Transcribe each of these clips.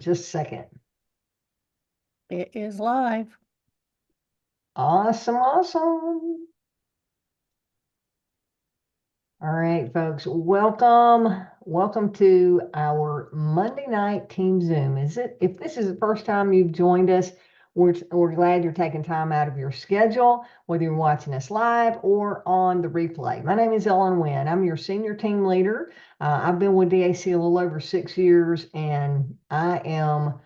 just a second. It is live. Awesome, awesome. All right, folks, welcome to our Monday night team Zoom. If this is the first time you've joined us, we're glad you're taking time out of your schedule, whether you're watching us live or on the replay. My name is Ellen Winn. I'm your senior team leader. I've been with DAC a little over 6 years, and I am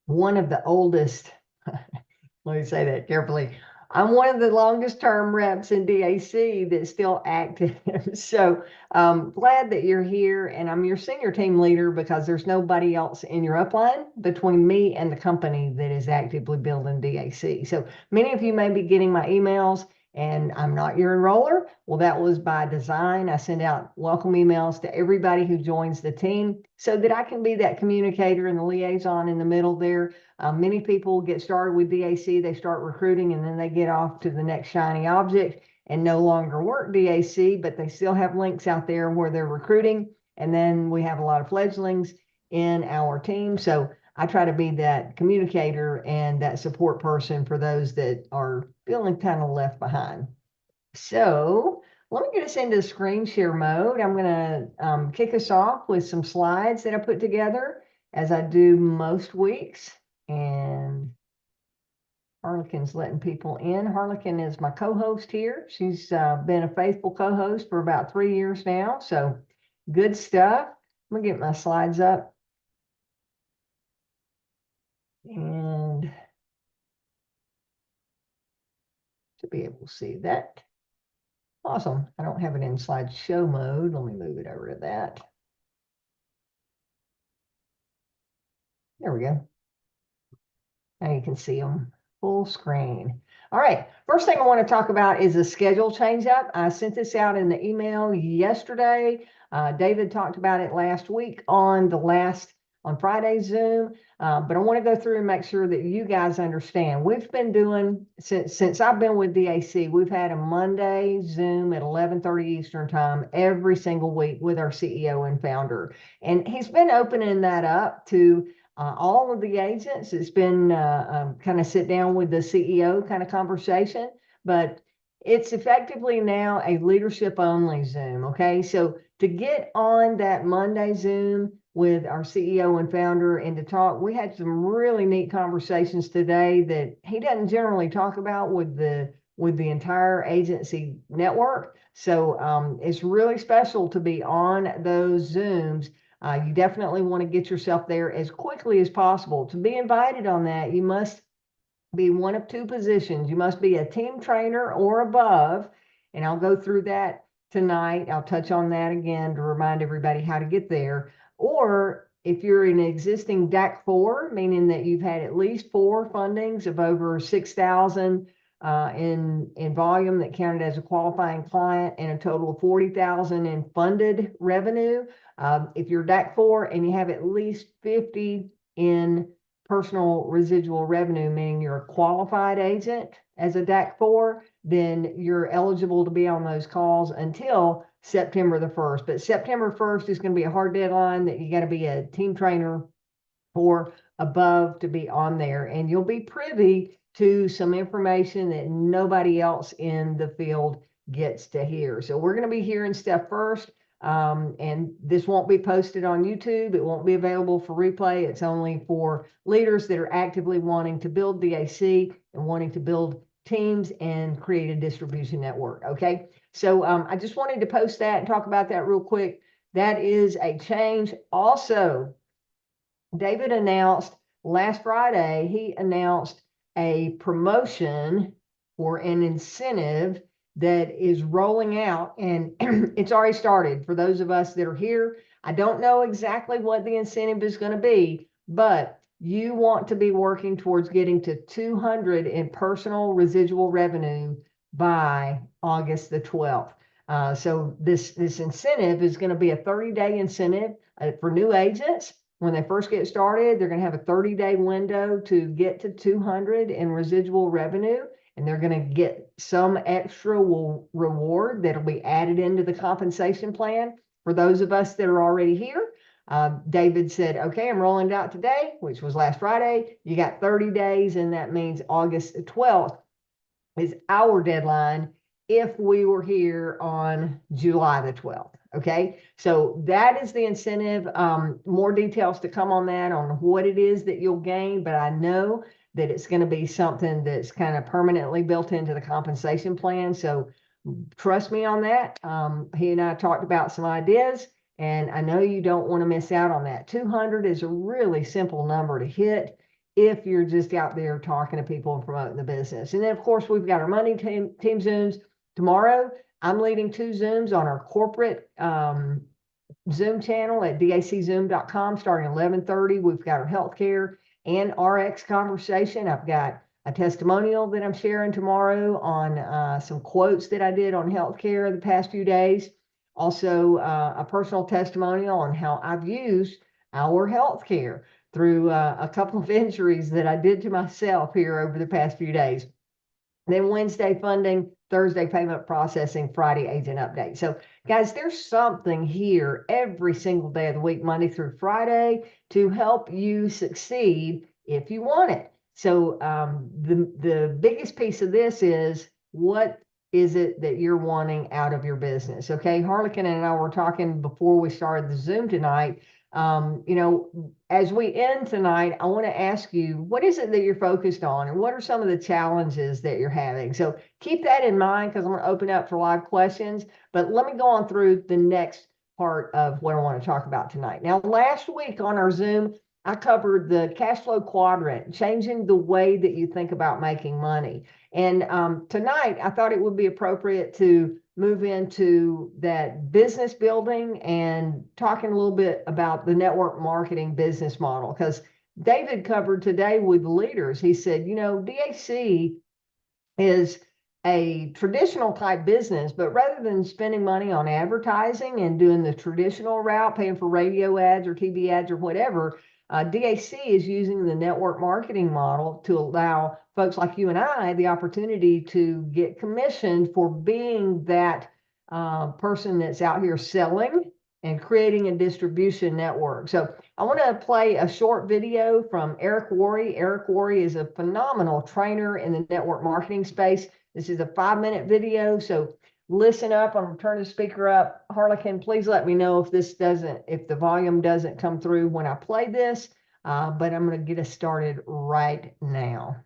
one of the oldest. Let me say that carefully. I'm one of the longest term reps in DAC that's still active. So glad that you're here, and I'm your senior team leader because there's nobody else in your upline between me and the company that is actively building DAC. So many of you may be getting my emails and I'm not your enroller. Well, that was by design. I send out welcome emails to everybody who joins the team so that I can be that communicator and the liaison in the middle there. Many people get started with DAC, they start recruiting, and then they get off to the next shiny object and no longer work DAC, but they still have links out there where they're recruiting. And then we have a lot of fledglings in our team. So I try to be that communicator and that support person for those that are feeling kind of left behind. So let me get us into screen share mode. I'm going to kick us off with some slides that I put together as I do most weeks. And Harlequin's letting people in. Harlequin is my co-host here. She's been a faithful co-host for about 3 years now. So good stuff. I'm going to get my slides up. And to be able to see that. Awesome. I don't have it in slideshow mode. Let me move it over to that. There we go. Now you can see them full screen. All right. First thing I want to talk about is a schedule change up. I sent this out in the email yesterday. David talked about it last week on Friday's Zoom. But I want to go through and make sure that you guys understand. We've been doing, since I've been with DAC, we've had a Monday Zoom at 11:30 Eastern time every single week with our CEO and founder. And he's been opening that up to all of the agents. It's been kind of sit down with the CEO kind of conversation, but it's effectively now a leadership only Zoom. Okay. So to get on that Monday Zoom with our CEO and founder and to talk, we had some really neat conversations today that he doesn't generally talk about with the entire agency network. So it's really special to be on those Zooms. You definitely want to get yourself there as quickly as possible. To be invited on that, you must be one of two positions. You must be a team trainer or above, and I'll go through that tonight. I'll touch on that again to remind everybody how to get there. Or if you're an existing DAC 4, meaning that you've had at least 4 fundings of over 6,000 in volume that counted as a qualifying client and a total of 40,000 in funded revenue. If you're DAC 4 and you have at least 50 in personal residual revenue, meaning you're a qualified agent as a DAC 4, then you're eligible to be on those calls until September the 1st. But September 1st is going to be a hard deadline that you got to be a team trainer or above to be on there. And you'll be privy to some information that nobody else in the field gets to hear. So we're going to be hearing stuff first. And this won't be posted on YouTube. It won't be available for replay. It's only for leaders that are actively wanting to build DAC and wanting to build teams and create a distribution network. Okay. So I just wanted to post that and talk about that real quick. That is a change. Also, David announced last Friday, he announced a promotion for an incentive that is rolling out, and it's already started for those of us that are here. I don't know exactly what the incentive is going to be, but you want to be working towards getting to 200 in personal residual revenue by August the 12th. So this incentive is going to be a 30-day incentive for new agents. When they first get started, they're going to have a 30-day window to get to 200 in residual revenue, and they're going to get some extra reward that'll be added into the compensation plan for those of us that are already here. David said, okay, I'm rolling it out today, which was last Friday. You got 30 days, and that means August 12th is our deadline if we were here on July the 12th. Okay, so that is the incentive. More details to come on that, on what it is that you'll gain, but I know that it's going to be something that's kind of permanently built into the compensation plan. So trust me on that. He and I talked about some ideas, and I know you don't want to miss out on that. 200 is a really simple number to hit if you're just out there talking to people and promoting the business. And then, of course, we've got our Monday team Zooms tomorrow. I'm leading 2 Zooms on our corporate Zoom channel at daczoom.com starting 11:30. We've got our healthcare and RX conversation. I've got a testimonial that I'm sharing tomorrow on some quotes that I did on healthcare the past few days. Also, a personal testimonial on how I've used our healthcare through a couple of injuries that I did to myself here over the past few days. Then Wednesday funding, Thursday payment processing, Friday agent update. So guys, there's something here every single day of the week, Monday through Friday, to help you succeed if you want it. So the biggest piece of this is, what is it that you're wanting out of your business? Okay, Harlequin and I were talking before we started the Zoom tonight. As we end tonight, I want to ask you, what is it that you're focused on, and what are some of the challenges that you're having? So keep that in mind, because I'm going to open up for live questions, but let me go on through the next part of what I want to talk about tonight. Now, last week on our Zoom, I covered the cash flow quadrant, changing the way that you think about making money. And tonight, I thought it would be appropriate to move into that business building and talking a little bit about the network marketing business model, because David covered today with leaders. He said, DAC is a traditional type business, but rather than spending money on advertising and doing the traditional route, paying for radio ads or TV ads or whatever, DAC is using the network marketing model to allow folks like you and I the opportunity to get commissioned for being that person that's out here selling and creating a distribution network. So I want to play a short video from Eric Worre. Eric Worre is a phenomenal trainer in the network marketing space. This is a 5-minute video, so listen up. I'm going to turn the speaker up. Harlequin, please let me know if the volume doesn't come through when I play this, but I'm going to get us started right now.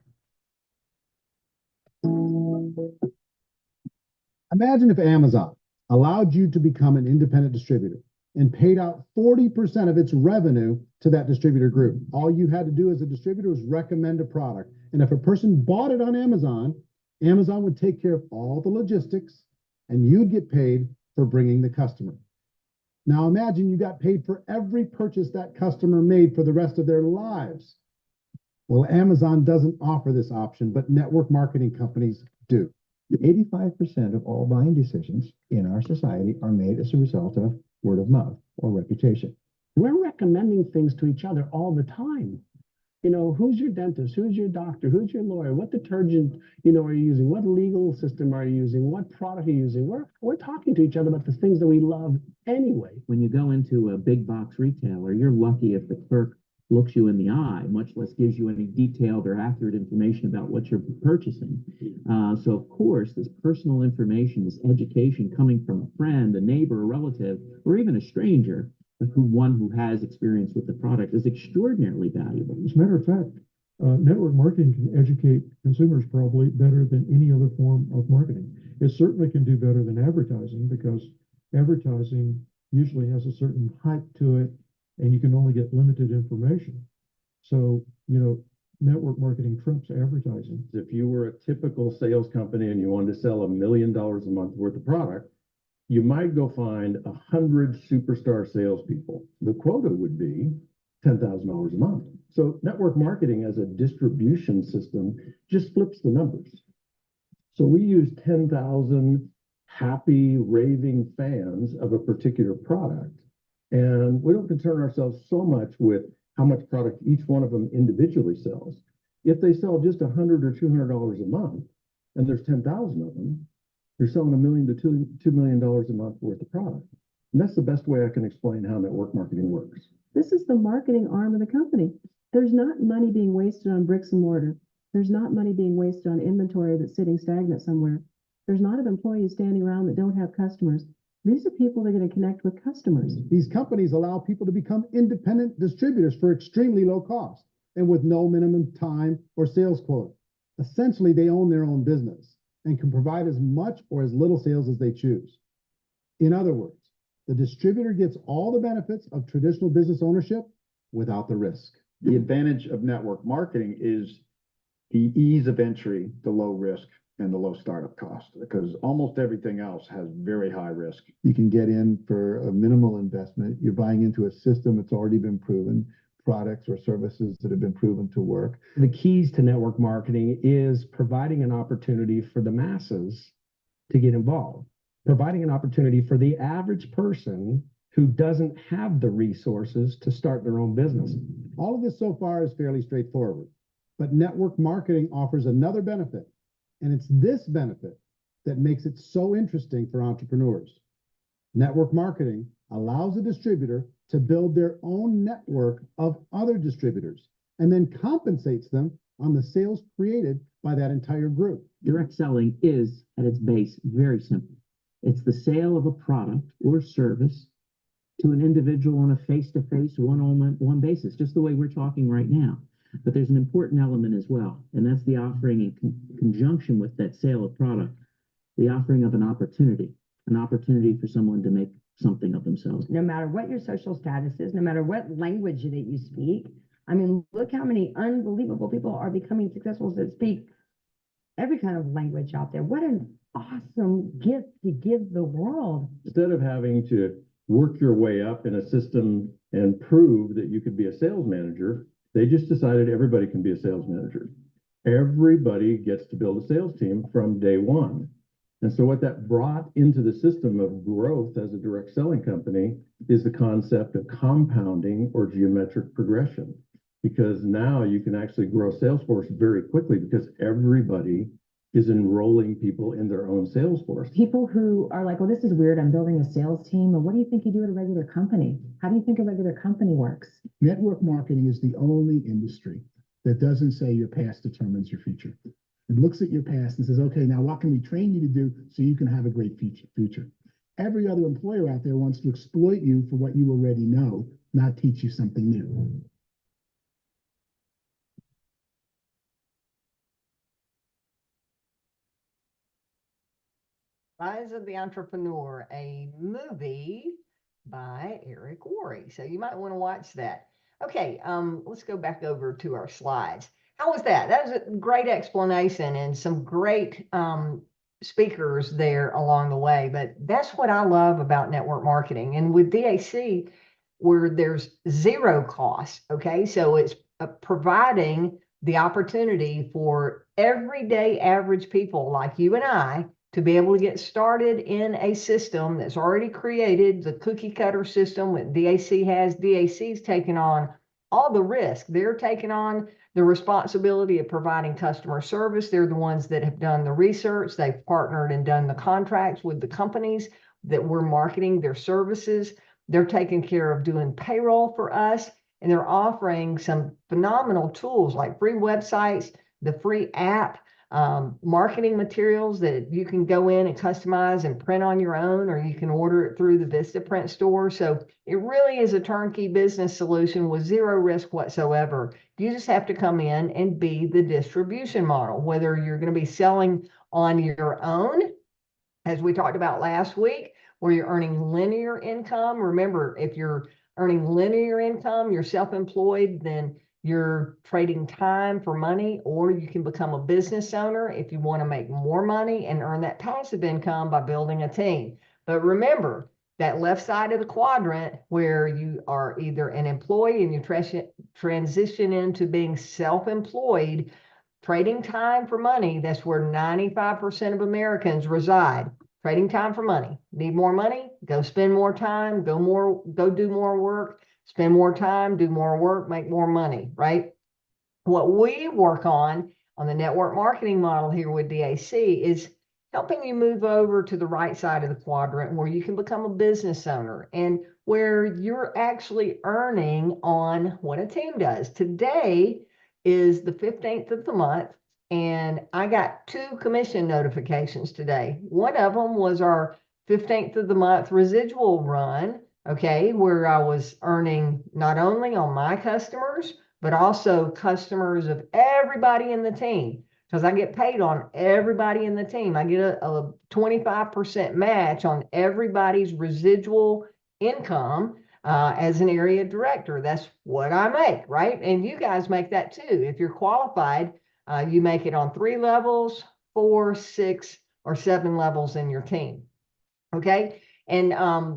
Imagine if Amazon allowed you to become an independent distributor and paid out 40% of its revenue to that distributor group. All you had to do as a distributor was recommend a product. And if a person bought it on Amazon, Amazon would take care of all the logistics and you'd get paid for bringing the customer. Now imagine you got paid for every purchase that customer made for the rest of their lives. Well, Amazon doesn't offer this option, but network marketing companies do. 85% of all buying decisions in our society are made as a result of word of mouth or reputation. We're recommending things to each other all the time. Who's your dentist? Who's your doctor? Who's your lawyer? What detergent, are you using? What legal system are you using? What product are you using? We're talking to each other about the things that we love anyway. When you go into a big box retailer, you're lucky if the clerk looks you in the eye, much less gives you any detailed or accurate information about what you're purchasing. So of course, this personal information, this education coming from a friend, a neighbor, a relative, or even a stranger, one who has experience with the product, is extraordinarily valuable. As a matter of fact, network marketing can educate consumers probably better than any other form of marketing. It certainly can do better than advertising, because advertising usually has a certain hype to it and you can only get limited information. So, network marketing trumps advertising. If you were a typical sales company and you wanted to sell $1 million a month worth of product, you might go find 100 superstar salespeople. The quota would be $10,000 a month. So network marketing as a distribution system just flips the numbers. So we use 10,000 happy, raving fans of a particular product. And we don't concern ourselves so much with how much product each one of them individually sells. If they sell just $100 or $200 a month, and there's 10,000 of them, you're selling $1 million to $2 million a month worth of product. And that's the best way I can explain how network marketing works. This is the marketing arm of the company. There's not money being wasted on bricks and mortar. There's not money being wasted on inventory that's sitting stagnant somewhere. There's not of employees standing around that don't have customers. These are people that are going to connect with customers. These companies allow people to become independent distributors for extremely low cost and with no minimum time or sales quota. Essentially, they own their own business and can provide as much or as little sales as they choose. In other words, the distributor gets all the benefits of traditional business ownership without the risk. The advantage of network marketing is the ease of entry, the low risk, and the low startup cost, because almost everything else has very high risk. You can get in for a minimal investment. You're buying into a system that's already been proven, products or services that have been proven to work. The keys to network marketing is providing an opportunity for the masses to get involved, providing an opportunity for the average person who doesn't have the resources to start their own business. All of this so far is fairly straightforward, but network marketing offers another benefit, and it's this benefit that makes it so interesting for entrepreneurs. Network marketing allows a distributor to build their own network of other distributors and then compensates them on the sales created by that entire group. Direct selling is, at its base, very simple. It's the sale of a product or service to an individual on a face-to-face, one-on-one basis, just the way we're talking right now. But there's an important element as well, and that's the offering in conjunction with that sale of product, the offering of an opportunity for someone to make something of themselves. No matter what your social status is, no matter what language that you speak. I mean, look how many unbelievable people are becoming successful that speak every kind of language out there. What an awesome gift to give the world. Instead of having to work your way up in a system and prove that you could be a sales manager, they just decided everybody can be a sales manager. Everybody gets to build a sales team from day one. And so what that brought into the system of growth as a direct selling company is the concept of compounding or geometric progression. Because now you can actually grow sales force very quickly because everybody is enrolling people in their own sales force. People who are like, well, this is weird. I'm building a sales team. Or what do you think you do at a regular company? How do you think a regular company works? Network marketing is the only industry that doesn't say your past determines your future. It looks at your past and says, okay, now what can we train you to do so you can have a great future? Every other employer out there wants to exploit you for what you already know, not teach you something new. Rise of the Entrepreneur, a movie by Eric Worre. So you might want to watch that. Okay, let's go back over to our slides. How was that? That was a great explanation and some great speakers there along the way. But that's what I love about network marketing. And with DAC, where there's zero cost, okay? So it's providing the opportunity for everyday average people like you and I to be able to get started in a system that's already created, the cookie cutter system that DAC has. DAC's taken on all the risk. They're taking on the responsibility of providing customer service. They're the ones that have done the research. They've partnered and done the contracts with the companies that we're marketing their services. They're taking care of doing payroll for us, and they're offering some phenomenal tools like free websites, the free app, marketing materials that you can go in and customize and print on your own, or you can order it through the Vistaprint store. So it really is a turnkey business solution with zero risk whatsoever. You just have to come in and be the distribution model, whether you're going to be selling on your own, as we talked about last week, where you're earning linear income. Remember, if you're earning linear income, you're self-employed, then you're trading time for money, or you can become a business owner if you want to make more money and earn that passive income by building a team. But remember, that left side of the quadrant where you are either an employee and you transition into being self-employed, trading time for money, that's where 95% of Americans reside. Trading time for money. Need more money? Go spend more time, go do more work. Spend more time, do more work, make more money, right? What we work on the network marketing model here with DAC is helping you move over to the right side of the quadrant where you can become a business owner and where you're actually earning on what a team does. Today is the 15th of the month, and I got 2 commission notifications today. One of them was our 15th of the month residual run, okay, where I was earning not only on my customers, but also customers of everybody in the team, because I get paid on everybody in the team. I get a 25% match on everybody's residual income as an area director. That's what I make, right? And you guys make that too. If you're qualified, you make it on 3 levels, 4, 6, or 7 levels in your team. Okay. And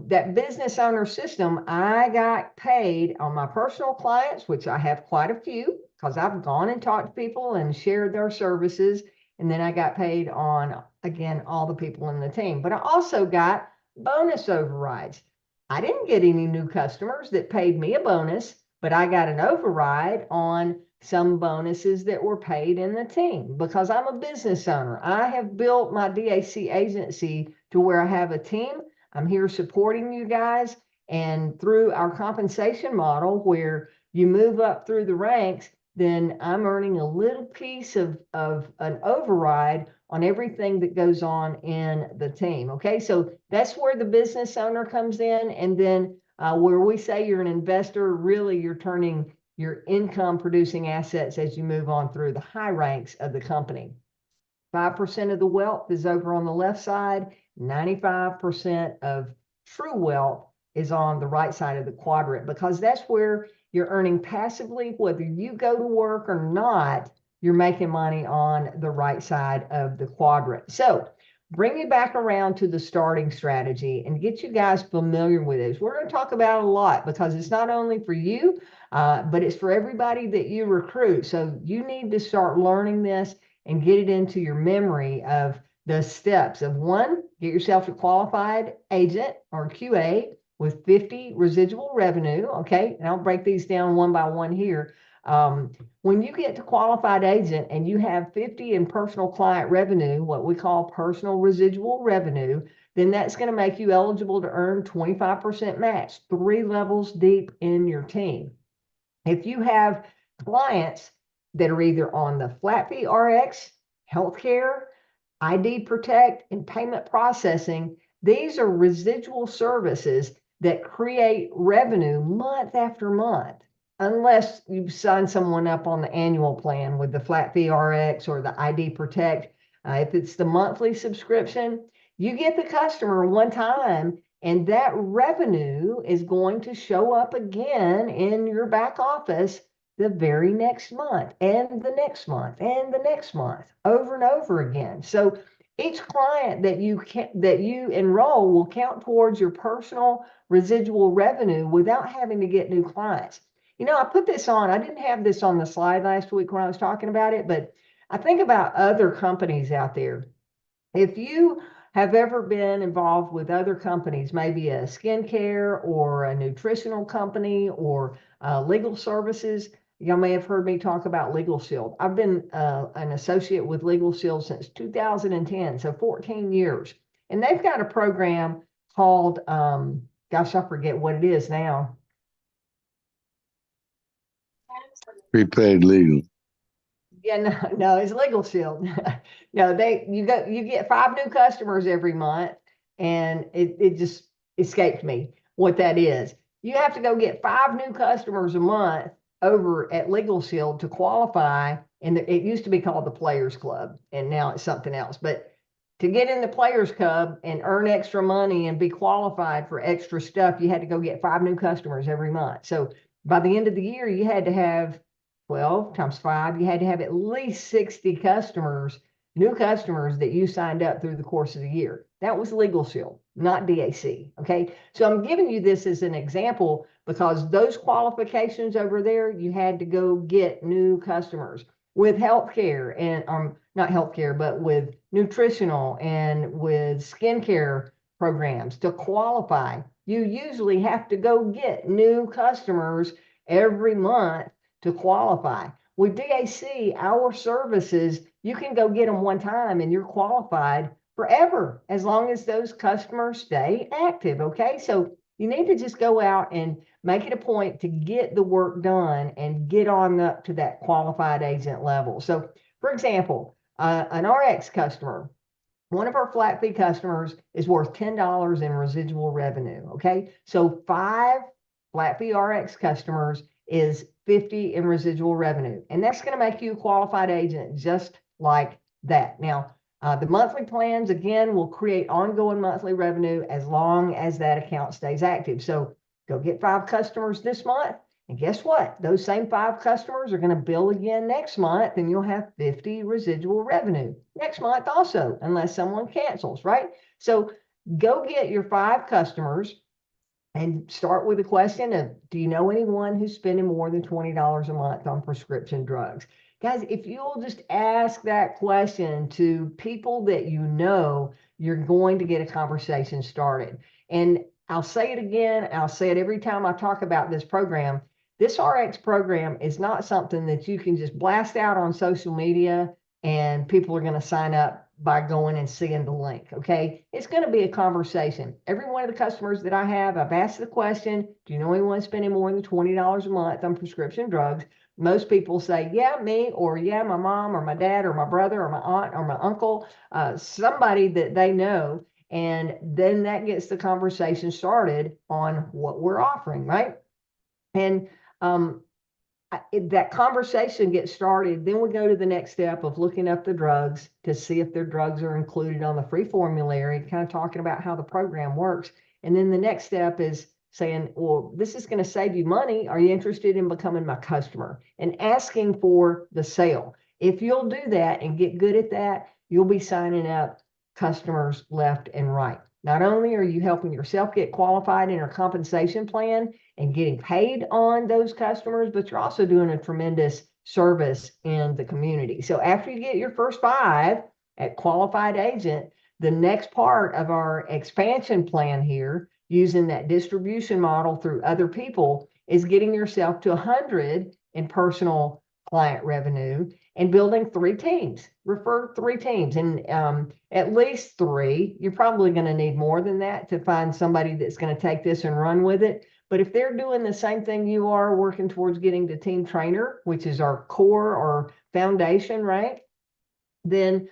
that business owner system, I got paid on my personal clients, which I have quite a few because I've gone and talked to people and shared their services. And then I got paid on, again, all the people in the team. But I also got bonus overrides. I didn't get any new customers that paid me a bonus, but I got an override on some bonuses that were paid in the team because I'm a business owner. I have built my DAC agency to where I have a team. I'm here supporting you guys, and through our compensation model where you move up through the ranks, then I'm earning a little piece of an override on everything that goes on in the team. Okay, so that's where the business owner comes in. And then where we say you're an investor, really you're turning your income producing assets as you move on through the high ranks of the company. 5% of the wealth is over on the left side. 95% of true wealth is on the right side of the quadrant, because that's where you're earning passively, whether you go to work or not, you're making money on the right side of the quadrant. So bring you back around to the starting strategy and get you guys familiar with this. We're going to talk about it a lot because it's not only for you, but it's for everybody that you recruit. So you need to start learning this and get it into your memory of the steps of 1, get yourself a qualified agent or QA with 50 residual revenue. Okay. And I'll break these down one by one here. When you get to qualified agent and you have 50 in personal client revenue, what we call personal residual revenue, then that's going to make you eligible to earn 25% match, 3 levels deep in your team. If you have clients that are either on the flat fee RX, healthcare, ID Protect, and payment processing, these are residual services that create revenue month after month, unless you sign someone up on the annual plan with the flat fee RX or the ID Protect. If it's the monthly subscription, you get the customer one time, and that revenue is going to show up again in your back office the very next month and the next month and the next month, over and over again. So each client that you enroll will count towards your personal residual revenue without having to get new clients. You know, I put this on, I didn't have this on the slide last week when I was talking about it, but I think about other companies out there. If you have ever been involved with other companies, maybe a skincare or a nutritional company or legal services, you may have heard me talk about Legal Shield. I've been an associate with Legal Shield since 2010, so 14 years. And they've got a program called, gosh, I forget what it is now. Prepaid legal. Yeah, no, it's Legal Shield. No, you get 5 new customers every month, and it just escaped me what that is. You have to go get 5 new customers a month over at Legal Shield to qualify, and it used to be called the Players Club, and now it's something else. But to get in the Players Club and earn extra money and be qualified for extra stuff, you had to go get 5 new customers every month. So by the end of the year, you had to have 12 times 5, you had to have at least 60 customers, new customers that you signed up through the course of the year. That was Legal Shield, not DAC. Okay. So I'm giving you this as an example because those qualifications over there, you had to go get new customers. With healthcare and not healthcare, but with nutritional and with skincare programs to qualify, you usually have to go get new customers every month to qualify. With DAC, our services, you can go get them one time and you're qualified forever, as long as those customers stay active. Okay. So you need to just go out and make it a point to get the work done and get on up to that qualified agent level. So for example, an RX customer, one of our flat fee customers is worth $10 in residual revenue. Okay. So 5 flat fee RX customers is 50 in residual revenue. And that's going to make you a qualified agent just like that. Now, the monthly plans, again, will create ongoing monthly revenue as long as that account stays active. So go get 5 customers this month. And guess what? Those same 5 customers are going to bill again next month, and you'll have 50 residual revenue next month also, unless someone cancels, right? So go get your 5 customers and start with a question of, do you know anyone who's spending more than $20 a month on prescription drugs? Guys, if you'll just ask that question to people that you know, you're going to get a conversation started. And I'll say it again, I'll say it every time I talk about this program. This RX program is not something that you can just blast out on social media and people are going to sign up by going and seeing the link. Okay. It's going to be a conversation. Every one of the customers that I have, I've asked the question, do you know anyone spending more than $20 a month on prescription drugs? Most people say, yeah, me, or yeah, my mom or my dad or my brother or my aunt or my uncle, somebody that they know. And then that gets the conversation started on what we're offering, right? And that conversation gets started, then we go to the next step of looking up the drugs to see if their drugs are included on the free formulary, kind of talking about how the program works. And then the next step is saying, well, this is going to save you money. Are you interested in becoming my customer? And asking for the sale. If you'll do that and get good at that, you'll be signing up customers left and right. Not only are you helping yourself get qualified in our compensation plan and getting paid on those customers, but you're also doing a tremendous service in the community. So after you get your first 5 at qualified agent, the next part of our expansion plan here, using that distribution model through other people, is getting yourself to 100 in personal client revenue and building 3 teams. Refer 3 teams, and at least 3. You're probably going to need more than that to find somebody that's going to take this and run with it. But if they're doing the same thing you are, working towards getting to team trainer, which is our core or foundation, right? Then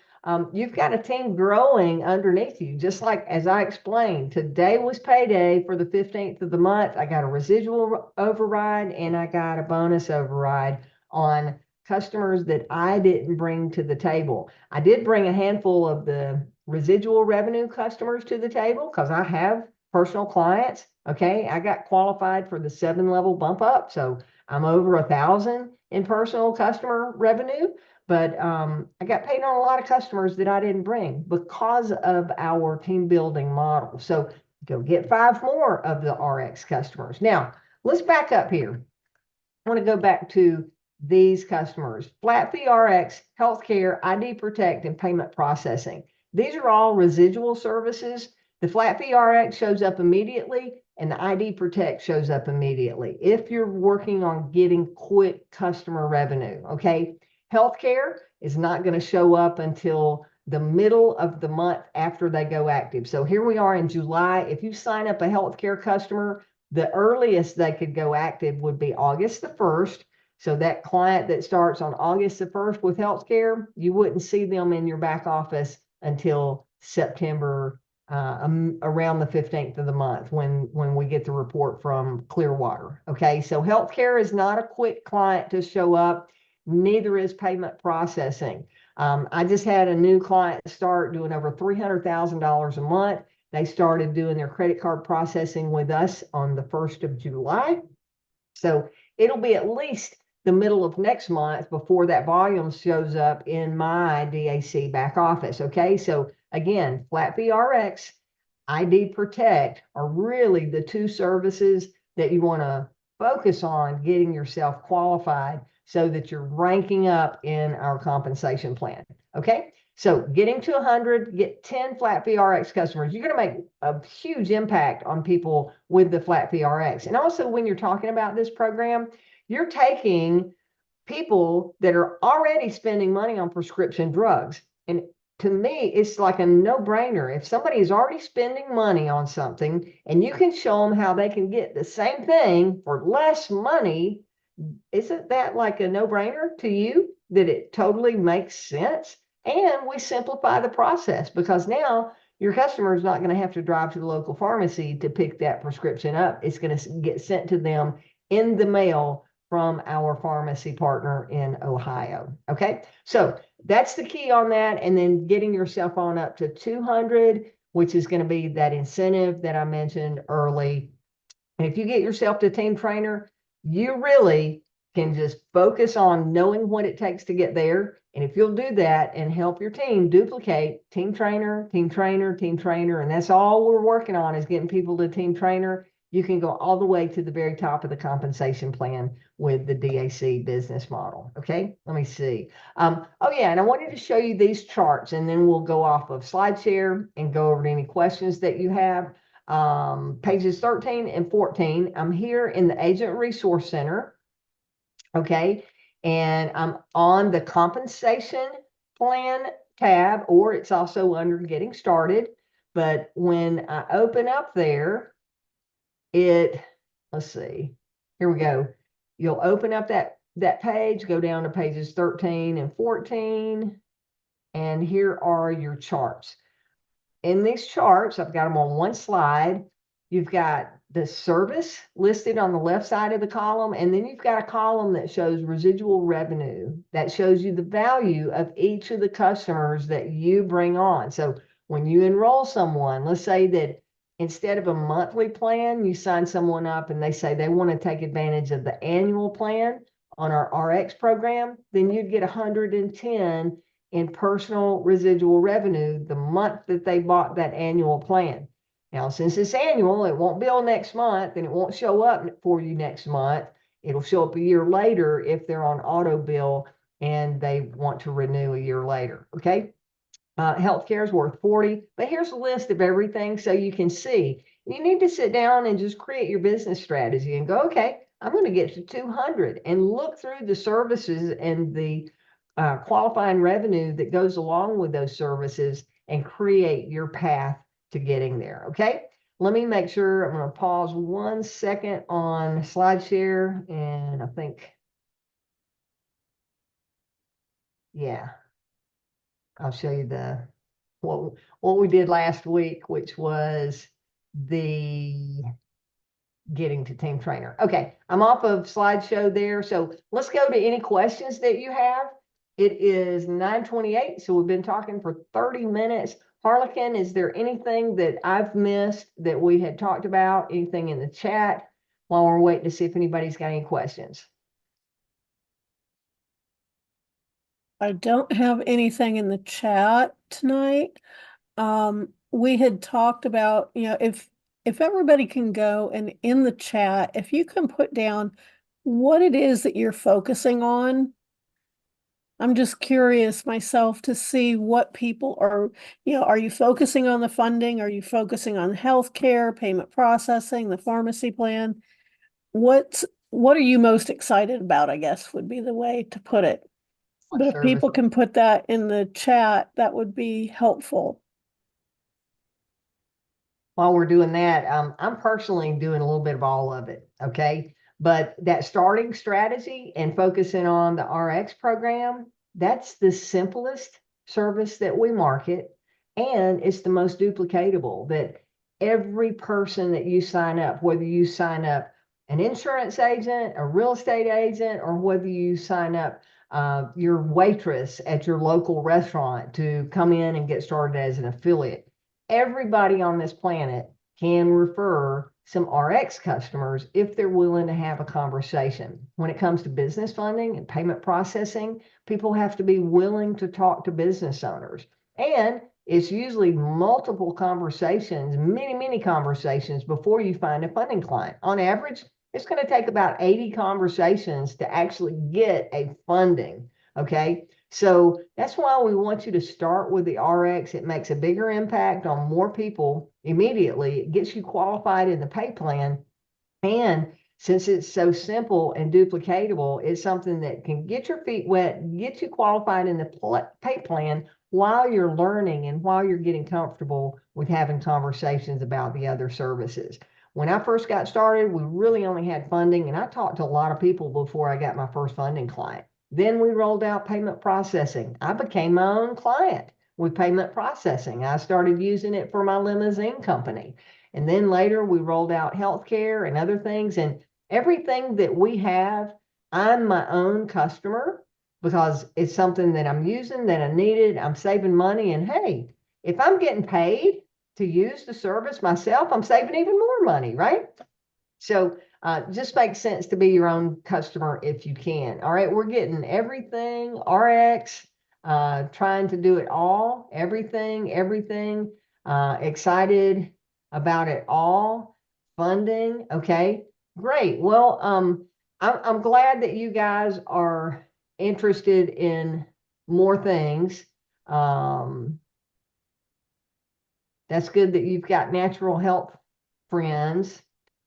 you've got a team growing underneath you. Just like as I explained, today was payday for the 15th of the month. I got a residual override and I got a bonus override on customers that I didn't bring to the table. I did bring a handful of the residual revenue customers to the table because I have personal clients. Okay. I got qualified for the 7-level bump up. So I'm over 1,000 in personal customer revenue, but I got paid on a lot of customers that I didn't bring because of our team building model. So go get 5 more of the RX customers. Now let's back up here. I want to go back to these customers: flat fee RX, healthcare, ID Protect, and payment processing. These are all residual services. The flat fee RX shows up immediately and the ID Protect shows up immediately if you're working on getting quick customer revenue. Okay. Healthcare is not going to show up until the middle of the month after they go active. So here we are in July. If you sign up a healthcare customer, the earliest they could go active would be August the 1st. So that client that starts on August the 1st with healthcare, you wouldn't see them in your back office until September, around the 15th of the month when we get the report from Clearwater. Okay, so healthcare is not a quick client to show up. Neither is payment processing. I just had a new client start doing over $300,000 a month. They started doing their credit card processing with us on the 1st of July. So it'll be at least the middle of next month before that volume shows up in my DAC back office. Okay, so again, flat fee RX, ID Protect are really the 2 services that you want to focus on getting yourself qualified so that you're ranking up in our compensation plan. Okay, so getting to 100, get 10 flat fee RX customers, you're going to make a huge impact on people with the flat fee RX. And also when you're talking about this program, you're taking people that are already spending money on prescription drugs. And to me, it's like a no-brainer. If somebody is already spending money on something and you can show them how they can get the same thing for less money, isn't that like a no-brainer to you that it totally makes sense? And we simplify the process because now your customer is not going to have to drive to the local pharmacy to pick that prescription up. It's going to get sent to them in the mail from our pharmacy partner in Ohio. Okay, so that's the key on that. And then getting yourself on up to 200, which is going to be that incentive that I mentioned early. And if you get yourself to team trainer, you really can just focus on knowing what it takes to get there. And if you'll do that and help your team duplicate team trainer, team trainer, team trainer, and that's all we're working on is getting people to team trainer, you can go all the way to the very top of the compensation plan with the DAC business model. Okay, let me see. Oh yeah, and I wanted to show you these charts and then we'll go off of SlideShare and go over to any questions that you have. Pages 13 and 14, I'm here in the Agent Resource Center. Okay, and I'm on the compensation plan tab, or it's also under getting started. But when I open up there, let's see, here we go. You'll open up that page, go down to pages 13 and 14, and here are your charts. In these charts, I've got them on one slide. You've got the service listed on the left side of the column, and then you've got a column that shows residual revenue that shows you the value of each of the customers that you bring on. So when you enroll someone, let's say that instead of a monthly plan, you sign someone up and they say they want to take advantage of the annual plan on our RX program, then you'd get 110 in personal residual revenue the month that they bought that annual plan. Now, since it's annual, it won't bill next month and it won't show up for you next month. It'll show up a year later if they're on auto bill and they want to renew a year later. Okay. Healthcare is worth 40, but here's a list of everything so you can see. You need to sit down and just create your business strategy and go, okay, I'm going to get to 200 and look through the services and the qualifying revenue that goes along with those services and create your path to getting there. Okay, let me make sure. I'm going to pause 1 second on SlideShare, and I think, yeah, I'll show you what we did last week, which was the getting to team trainer. Okay, I'm off of slideshow there. So let's go to any questions that you have. It is 9:28, so we've been talking for 30 minutes. Harlequin, is there anything that I've missed that we had talked about? Anything in the chat while we're waiting to see if anybody's got any questions? I don't have anything in the chat tonight. We had talked about, if everybody can go and in the chat, if you can put down what it is that you're focusing on. I'm just curious myself to see what people are, are you focusing on the funding? Are you focusing on healthcare, payment processing, the pharmacy plan? What are you most excited about, I guess would be the way to put it. But if people can put that in the chat, that would be helpful. While we're doing that, I'm personally doing a little bit of all of it, okay? But that starting strategy and focusing on the RX program, that's the simplest service that we market, and it's the most duplicatable, that every person that you sign up, whether you sign up an insurance agent, a real estate agent, or whether you sign up your waitress at your local restaurant to come in and get started as an affiliate, everybody on this planet can refer some RX customers if they're willing to have a conversation. When it comes to business funding and payment processing, people have to be willing to talk to business owners. And it's usually multiple conversations, many conversations before you find a funding client. On average, it's going to take about 80 conversations to actually get a funding. Okay. So that's why we want you to start with the RX. It makes a bigger impact on more people immediately. It gets you qualified in the pay plan, and since it's so simple and duplicatable, it's something that can get your feet wet, get you qualified in the pay plan while you're learning and while you're getting comfortable with having conversations about the other services. When I first got started, we really only had funding, and I talked to a lot of people before I got my first funding client. Then we rolled out payment processing. I became my own client with payment processing. I started using it for my limousine company. And then later we rolled out healthcare and other things. And everything that we have, I'm my own customer because it's something that I'm using, that I needed. I'm saving money. And hey, if I'm getting paid to use the service myself, I'm saving even more money, right? So just makes sense to be your own customer if you can. All right, we're getting everything, RX, trying to do it all, everything, excited about it all, funding. Okay, great. Well, I'm glad that you guys are interested in more things. That's good that you've got natural health friends.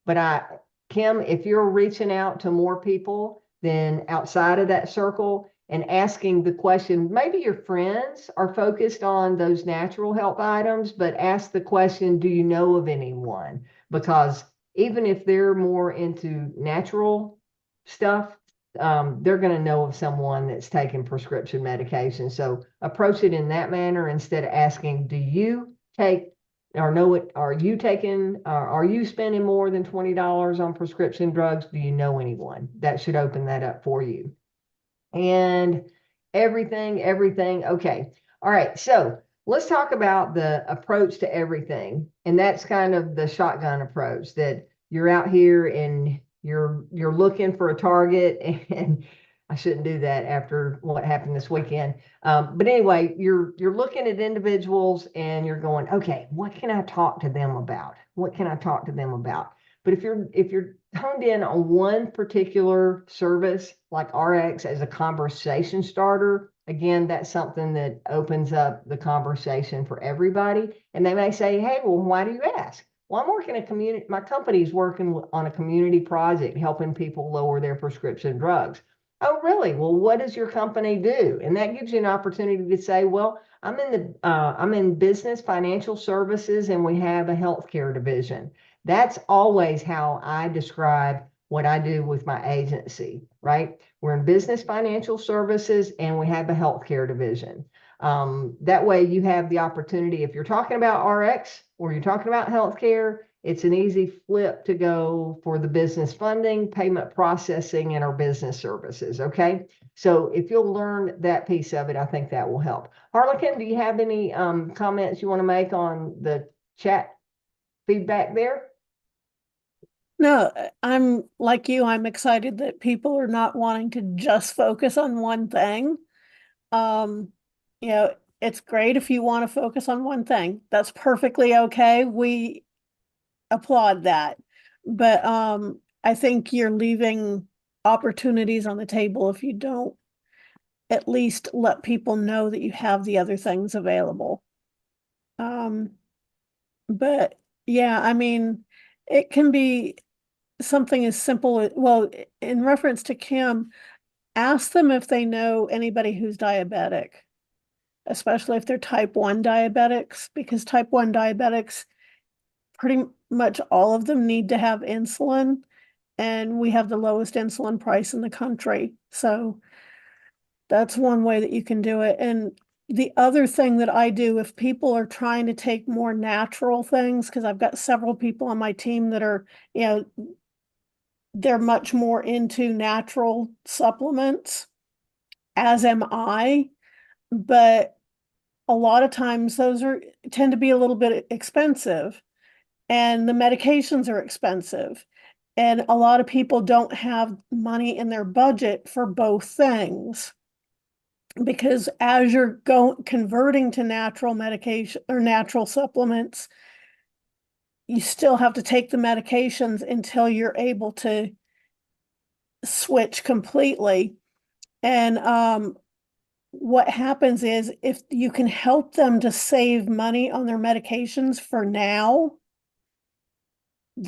But Kim, if you're reaching out to more people than outside of that circle and asking the question, maybe your friends are focused on those natural health items, but ask the question, do you know of anyone? Because even if they're more into natural stuff, they're going to know of someone that's taking prescription medication. So approach it in that manner instead of asking, do you take or know it? Are you spending more than $20 on prescription drugs? Do you know anyone? That should open that up for you. And everything. Okay. All right. So let's talk about the approach to everything. And that's kind of the shotgun approach, that you're out here and you're looking for a target. And I shouldn't do that after what happened this weekend. But anyway, you're looking at individuals and you're going, okay, what can I talk to them about? What can I talk to them about? But if you're honed in on one particular service like RX as a conversation starter, again, that's something that opens up the conversation for everybody. And they may say, hey, well, why do you ask? Well, I'm working a community, my company's working on a community project helping people lower their prescription drugs. Oh, really? Well, what does your company do? And that gives you an opportunity to say, well, I'm in business financial services and we have a healthcare division. That's always how I describe what I do with my agency, right? We're in business financial services and we have a healthcare division. That way you have the opportunity, if you're talking about RX or you're talking about healthcare, it's an easy flip to go for the business funding, payment processing, and our business services. Okay. So if you'll learn that piece of it, I think that will help. Harlequin, do you have any comments you want to make on the chat feedback there? No, I'm like you, I'm excited that people are not wanting to just focus on one thing. You know, it's great if you want to focus on one thing. That's perfectly okay. We applaud that. But I think you're leaving opportunities on the table if you don't at least let people know that you have the other things available. But yeah, I mean, it can be something as simple as, well, in reference to Kim, ask them if they know anybody who's diabetic, especially if they're type 1 diabetics, because type 1 diabetics, pretty much all of them need to have insulin, and we have the lowest insulin price in the country. So that's one way that you can do it. And the other thing that I do, if people are trying to take more natural things, because I've got several people on my team that are, you know, they're much more into natural supplements, as am I, but a lot of times those tend to be a little bit expensive, and the medications are expensive. And a lot of people don't have money in their budget for both things, because as you're converting to natural medication or natural supplements, you still have to take the medications until you're able to switch completely. And what happens is, if you can help them to save money on their medications for now,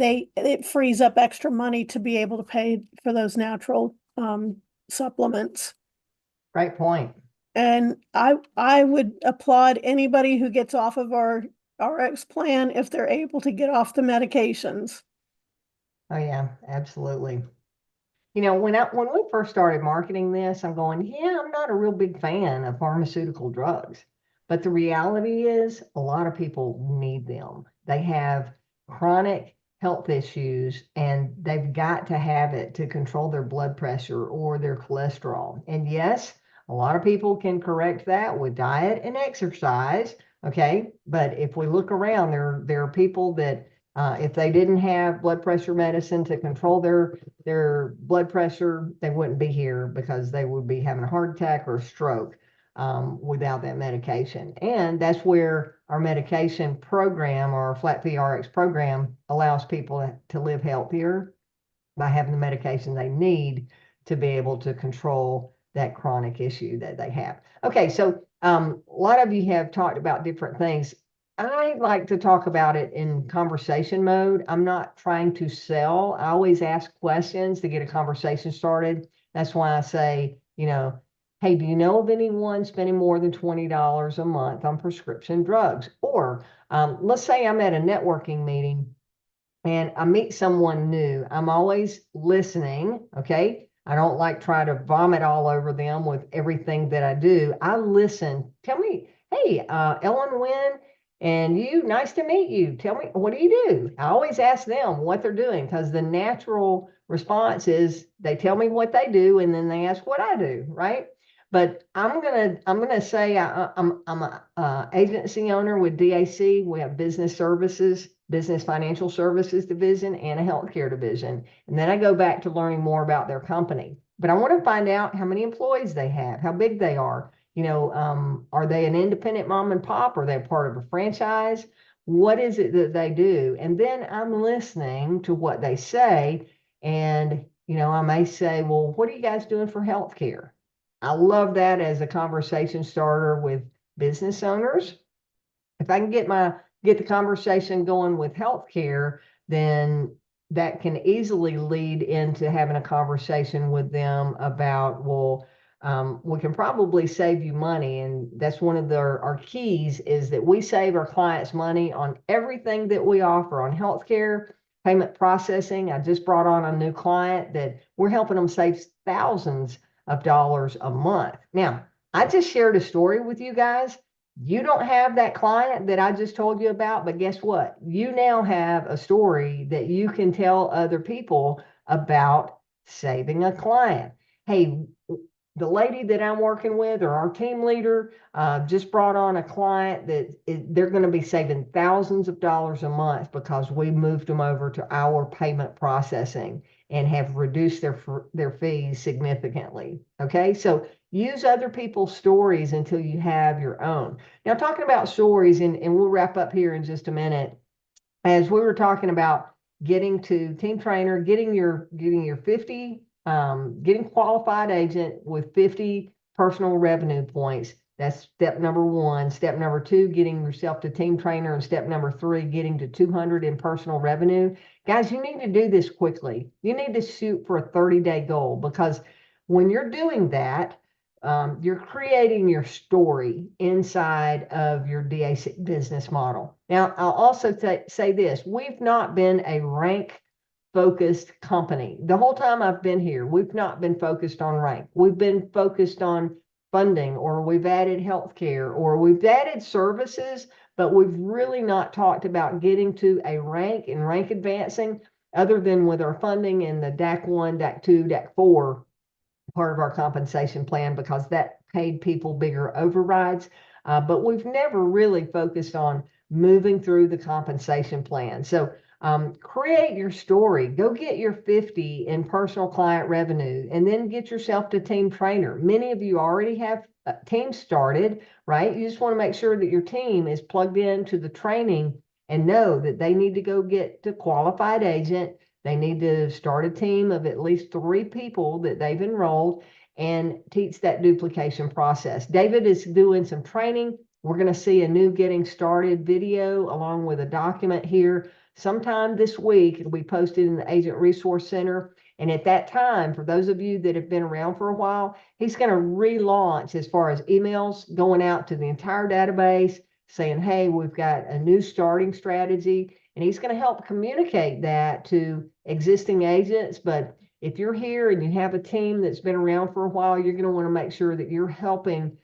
it frees up extra money to be able to pay for those natural supplements. Great point. And I would applaud anybody who gets off of our RX plan if they're able to get off the medications. Oh yeah, absolutely. You know, when we first started marketing this, I'm going, yeah, I'm not a real big fan of pharmaceutical drugs. But the reality is a lot of people need them. They have chronic health issues and they've got to have it to control their blood pressure or their cholesterol. And yes, a lot of people can correct that with diet and exercise. Okay. But if we look around, there are people that if they didn't have blood pressure medicine to control their blood pressure, they wouldn't be here because they would be having a heart attack or a stroke without that medication. And that's where our medication program or our Flat Fee RX program allows people to live healthier by having the medication they need to be able to control that chronic issue that they have. Okay, so a lot of you have talked about different things. I like to talk about it in conversation mode. I'm not trying to sell. I always ask questions to get a conversation started. That's why I say, you know, hey, do you know of anyone spending more than $20 a month on prescription drugs? Or let's say I'm at a networking meeting and I meet someone new. I'm always listening, okay? I don't like try to vomit all over them with everything that I do. I listen. Tell me, hey, Ellen Winn, and you, nice to meet you. Tell me, what do you do? I always ask them what they're doing because the natural response is they tell me what they do and then they ask what I do, right? But I'm gonna say I'm a agency owner with DAC. We have business services, business financial services division, and a healthcare division. And then I go back to learning more about their company. But I want to find out how many employees they have, how big they are. You know, are they an independent mom and pop? Are they part of a franchise? What is it that they do? And then I'm listening to what they say. And, you know, I may say, well, what are you guys doing for healthcare? I love that as a conversation starter with business owners. If I can get the conversation going with healthcare, then that can easily lead into having a conversation with them about, well, we can probably save you money. And that's one of our keys is that we save our clients money on everything that we offer on healthcare, payment processing. I just brought on a new client that we're helping them save thousands of dollars a month. Now, I just shared a story with you guys. You don't have that client that I just told you about, but guess what? You now have a story that you can tell other people about saving a client. Hey, the lady that I'm working with or our team leader just brought on a client that they're going to be saving thousands of dollars a month because we moved them over to our payment processing and have reduced their fees significantly. Okay, so use other people's stories until you have your own. Now, talking about stories, and we'll wrap up here in just a minute. As we were talking about getting to team trainer, getting your 50, getting qualified agent with 50 personal revenue points. That's step number one. Step number two, getting yourself to team trainer. And step number three, getting to 200 in personal revenue. Guys, you need to do this quickly. You need to shoot for a 30-day goal because when you're doing that, you're creating your story inside of your DAC business model. Now, I'll also say this. We've not been a rank focused company. The whole time I've been here, we've not been focused on rank. We've been focused on funding, or we've added healthcare, or we've added services, but we've really not talked about getting to a rank and rank advancing other than with our funding in the DAC 1, DAC 2, DAC 4 part of our compensation plan because that paid people bigger overrides. But we've never really focused on moving through the compensation plan. So create your story. Go get your 50 in personal client revenue and then get yourself to team trainer. Many of you already have teams started, right? You just want to make sure that your team is plugged into the training and know that they need to go get to qualified agent. They need to start a team of at least 3 people that they've enrolled and teach that duplication process. David is doing some training. We're going to see a new getting started video along with a document here sometime this week. It'll be posted in the Agent Resource Center. And at that time, for those of you that have been around for a while, he's going to relaunch as far as emails going out to the entire database saying, hey, we've got a new starting strategy. And he's going to help communicate that to existing agents. But if you're here and you have a team that's been around for a while, you're going to want to make sure that you're helping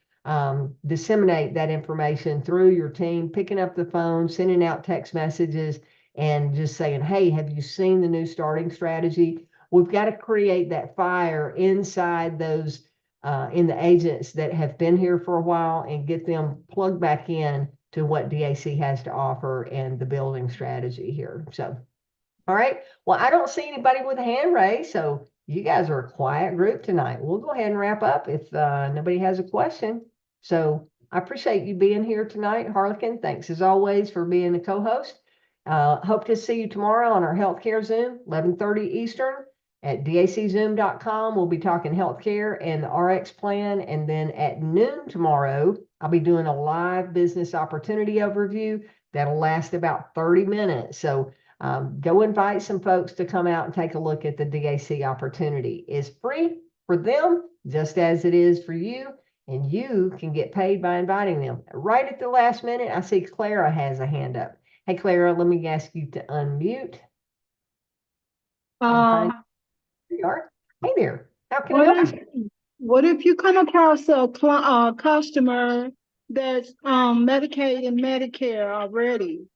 disseminate that information through your team, picking up the phone, sending out text messages, and just saying, hey, have you seen the new starting strategy? We've got to create that fire inside those in the agents that have been here for a while and get them plugged back in to what DAC has to offer and the building strategy here. So, all right. Well, I don't see anybody with a hand raised, so you guys are a quiet group tonight. We'll go ahead and wrap up if nobody has a question. So I appreciate you being here tonight, Harlequin. Thanks as always for being the co-host. Hope to see you tomorrow on our healthcare Zoom, 11:30 Eastern at daczoom.com. We'll be talking healthcare and the RX plan. And then at noon tomorrow, I'll be doing a live business opportunity overview that'll last about 30 minutes. So go invite some folks to come out and take a look at the DAC opportunity. It's free for them, just as it is for you. And you can get paid by inviting them. Right at the last minute, I see Clara has a hand up. Hey, Clara, let me ask you to unmute. There you are. Hey there. How can I help you? What if you come across a customer that's Medicaid and Medicare already?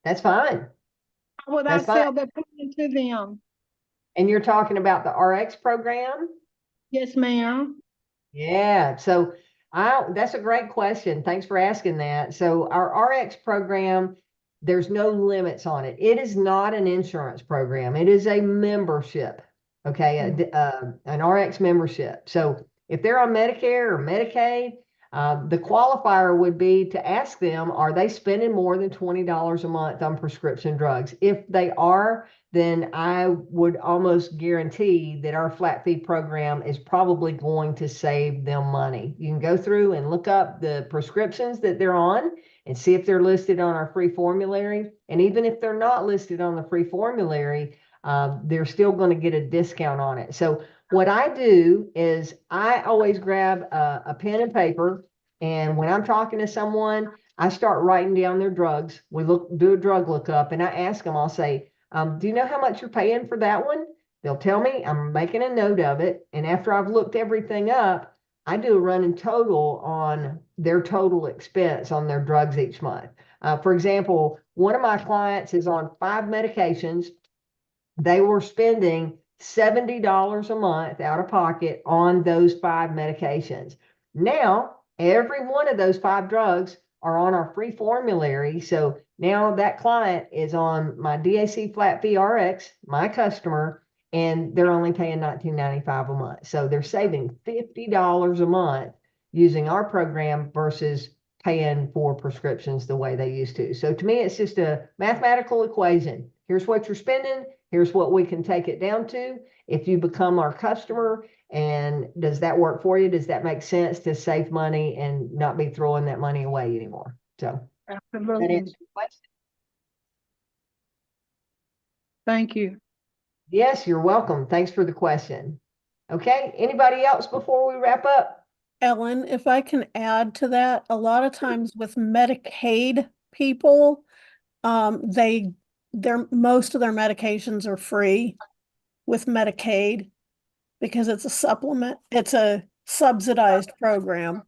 That's fine. How would I sell that plan to them? And you're talking about the RX program? Yes, ma'am. Yeah, so that's a great question. Thanks for asking that. So our RX program, there's no limits on it. It is not an insurance program. It is a membership, okay, an RX membership. So if they're on Medicare or Medicaid, the qualifier would be to ask them, are they spending more than $20 a month on prescription drugs? If they are, then I would almost guarantee that our flat fee program is probably going to save them money. You can go through and look up the prescriptions that they're on and see if they're listed on our free formulary. And even if they're not listed on the free formulary, they're still going to get a discount on it. So what I do is I always grab a pen and paper, and when I'm talking to someone, I start writing down their drugs. We do a drug lookup, and I ask them, I'll say, do you know how much you're paying for that one? They'll tell me. I'm making a note of it. And after I've looked everything up, I do a running total on their total expense on their drugs each month. For example, one of my clients is on 5 medications. They were spending $70 a month out of pocket on those 5 medications. Now, every one of those 5 drugs are on our free formulary. So now that client is on my DAC flat fee RX, my customer, and they're only paying $19.95 a month. So they're saving $50 a month using our program versus paying for prescriptions the way they used to. So to me, it's just a mathematical equation. Here's what you're spending. Here's what we can take it down to if you become our customer. And does that work for you? Does that make sense to save money and not be throwing that money away anymore? So absolutely. That answers your question. Thank you. Yes, you're welcome. Thanks for the question. Okay, anybody else before we wrap up? Ellen, if I can add to that, a lot of times with Medicaid people, most of their medications are free with Medicaid because it's a supplement, it's a subsidized program.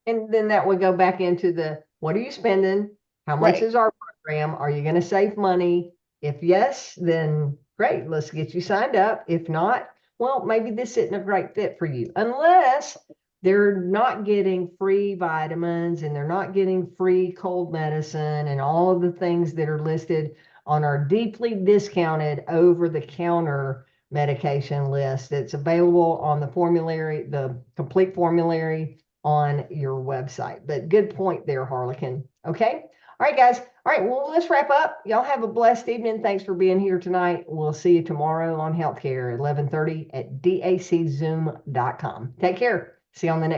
And then that would go back into what are you spending? How much is our program? Are you going to save money? If yes, then great, let's get you signed up. If not, well, maybe this isn't a great fit for you, unless they're not getting free vitamins and they're not getting free cold medicine and all of the things that are listed on our deeply discounted over-the-counter medication list that's available on the formulary, the complete formulary on your website. But good point there, Harlequin. Okay. All right, guys. All right. Well, let's wrap up. Y'all have a blessed evening. Thanks for being here tonight. We'll see you tomorrow on Healthcare at 11:30 at daczoom.com. Take care. See you on the next